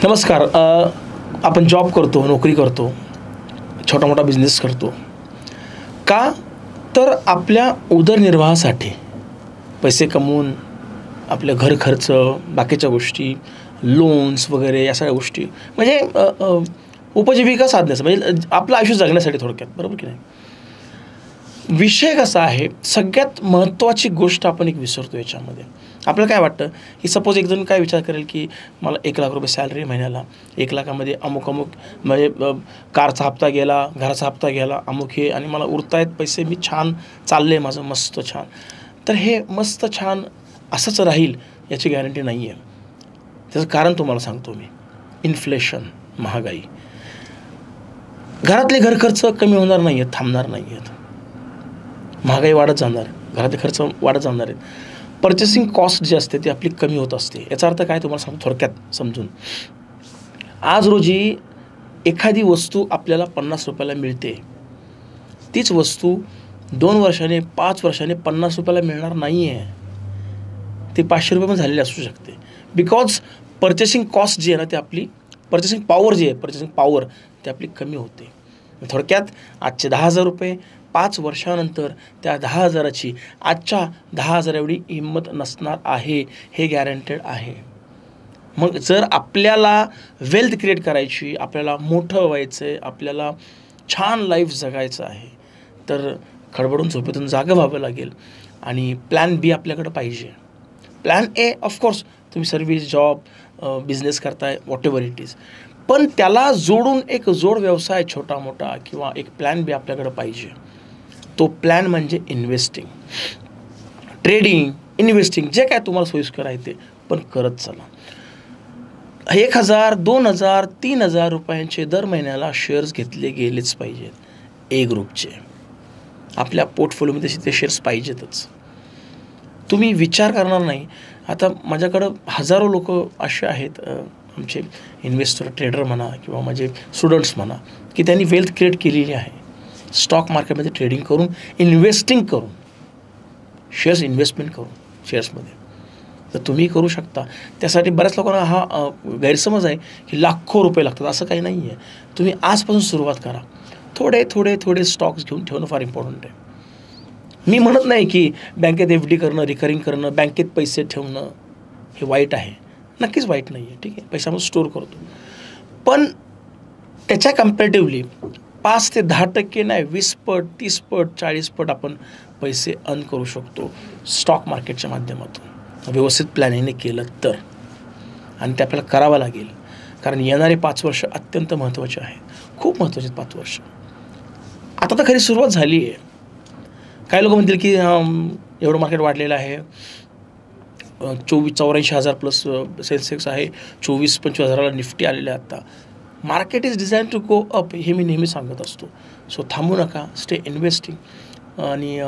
नमस्कार. आपण जॉब करतो, नोकरी करतो, छोटा मोठा बिझनेस करतो. का तर आपल्या उदरनिर्वाहासाठी पैसे कमवून आपलं घर खर्च, बाकीच्या गोष्टी, लोन्स वगैरे या सगळ्या गोष्टी म्हणजे उपजीविका साधण्याचं म्हणजे आपलं आयुष्य जगण्यासाठी थोडक्यात, बरोबर की नाही. विषय कसा आहे, सगळ्यात महत्त्वाची गोष्ट आपण एक विसरतो याच्यामध्ये. आपल्याला काय वाटतं की सपोज एक जण काय विचार करेल की मला 1,00,000 रुपये सॅलरी महिन्याला, 1,00,000मध्ये अमुक म्हणजे कारचा हप्ता गेला, घराचा हप्ता गेला, अमुक हे आणि मला उरतायत पैसे, मी छान चाललं आहे माझं मस्त छान. तर हे मस्त छान असंच राहील याची गॅरंटी नाही आहे. त्याचं कारण तुम्हाला सांगतो मी. इन्फ्लेशन, महागाई. घरातले घर खर्च कमी होणार नाही आहेत, थांबणार नाही आहेत. महागाई वाढत जाणार, घरातले खर्च वाढत जाणार आहेत. पर्चेसिंग कॉस्ट जी असते ती आपली कमी होत असते. याचा अर्थ काय तुम्हाला सांगतो थोडक्यात समजून. आज रोजी एखादी वस्तू आपल्याला 50 रुपयाला मिळते, तीच वस्तू 2 वर्षाने 5 वर्षाने 50 रुपयाला मिळणार नाही आहे. ती 500 रुपयामध्ये झालेली असू शकते. बिकॉज पर्चेसिंग कॉस्ट जी आहे ना, ती आपली पर्चेसिंग पॉवर जी आहे, पर्चेसिंग पॉवर ती आपली कमी होते. थोडक्यात आजचे 10,000 रुपये 5 वर्षानंतर त्या 10,000ची आजच्या 10,000 एवढी किंमत नसणार आहे, हे गॅरंटेड आहे. मग जर आपल्याला वेल्थ क्रिएट करायची, आपल्याला मोठं व्हायचं आहे, आपल्याला छान लाईफ जगायचं आहे, तर खडबडून झोपेतून जागं व्हावं लागेल आणि प्लॅन बी आपल्याकडं पाहिजे. प्लॅन ए ऑफकोर्स तुम्ही सर्व्हिस, जॉब, बिझनेस करताय, वॉट एव्हर इट इज, पण त्याला जोडून एक जोड व्यवसाय छोटा मोठा किंवा एक प्लॅन बी आपल्याकडं पाहिजे. तो प्लॅन म्हणजे इन्व्हेस्टिंग, ट्रेडिंग, इन्व्हेस्टिंग, जे काय तुम्हाला सोयीस्कर आहे ते पण करत चला. 1,000, 2,000, 3,000 रुपयांचे दर महिन्याला शेअर्स घेतले गेलेच पाहिजेत. ए ग्रुपचे आपल्या पोर्टफोलिओमध्ये ते शेअर्स पाहिजेतच. तुम्ही विचार करणार नाही. आता माझ्याकडं हजारो लोक असे आहेत, आमचे इन्व्हेस्टर, ट्रेडर म्हणा किंवा माझे स्टुडंट्स म्हणा, की त्यांनी वेल्थ क्रिएट केलेली आहे स्टॉक मार्केटमध्ये ट्रेडिंग करून, इन्व्हेस्टिंग करून, शेअर्स इन्व्हेस्टमेंट करून शेअर्समध्ये. तर तुम्ही करू शकता. त्यासाठी बऱ्याच लोकांना हा गैरसमज आहे की लाखो रुपये लागतात. असं काही नाही आहे. तुम्ही आजपासून सुरुवात करा. थोडे थोडे थोडे स्टॉक्स घेऊन ठेवणं फार इम्पॉर्टंट आहे. मी म्हणत नाही की बँकेत FD करणं, रिकरिंग करणं, बँकेत पैसे ठेवणं हे वाईट आहे. नक्कीच वाईट नाही आहे, ठीक आहे, पैसा आपण स्टोअर करतो. पण त्याच्या कम्पॅरेटिव्हली 5 ते 10% नाही, 20 पट, 30 पट, 40 पट आपण पैसे अर्न करू शकतो स्टॉक मार्केटच्या माध्यमातून, व्यवस्थित प्लॅनिंगने केलं तर. आणि ते आपल्याला करावं लागेल, कारण येणारे 5 वर्ष अत्यंत महत्त्वाचे आहेत, खूप महत्त्वाचे 5 वर्ष. आता तर खरी सुरुवात झाली आहे. काही लोक म्हणतील की एवढं मार्केट वाढलेलं आहे, 84,000 प्लस सेन्सेक्स आहे, 24,000-25,000ला निफ्टी आलेले आहे. आता market is design to go up, हे मी नेहमी सांगत असतो. सो थांबू नका, स्टे इन्व्हेस्टिंग. आणि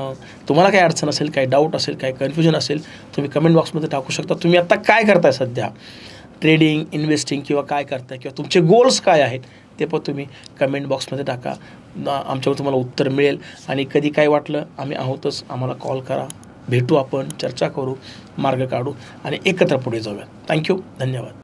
तुम्हाला काही अडचण असेल, काही डाऊट असेल, काही कन्फ्युजन असेल, तुम्ही कमेंट बॉक्समध्ये टाकू शकता. तुम्ही आत्ता काय करताय सध्या, ट्रेडिंग, इन्व्हेस्टिंग किंवा काय करताय, किंवा तुमचे गोल्स काय आहेत ते पण तुम्ही कमेंट बॉक्समध्ये टाका. आमच्यावर तुम्हाला उत्तर मिळेल. आणि कधी काय वाटलं आम्ही आहोतच, आम्हाला कॉल करा, भेटू, आपण चर्चा करू, मार्ग काढू आणि एकत्र पुढे जाऊया. थँक्यू, धन्यवाद.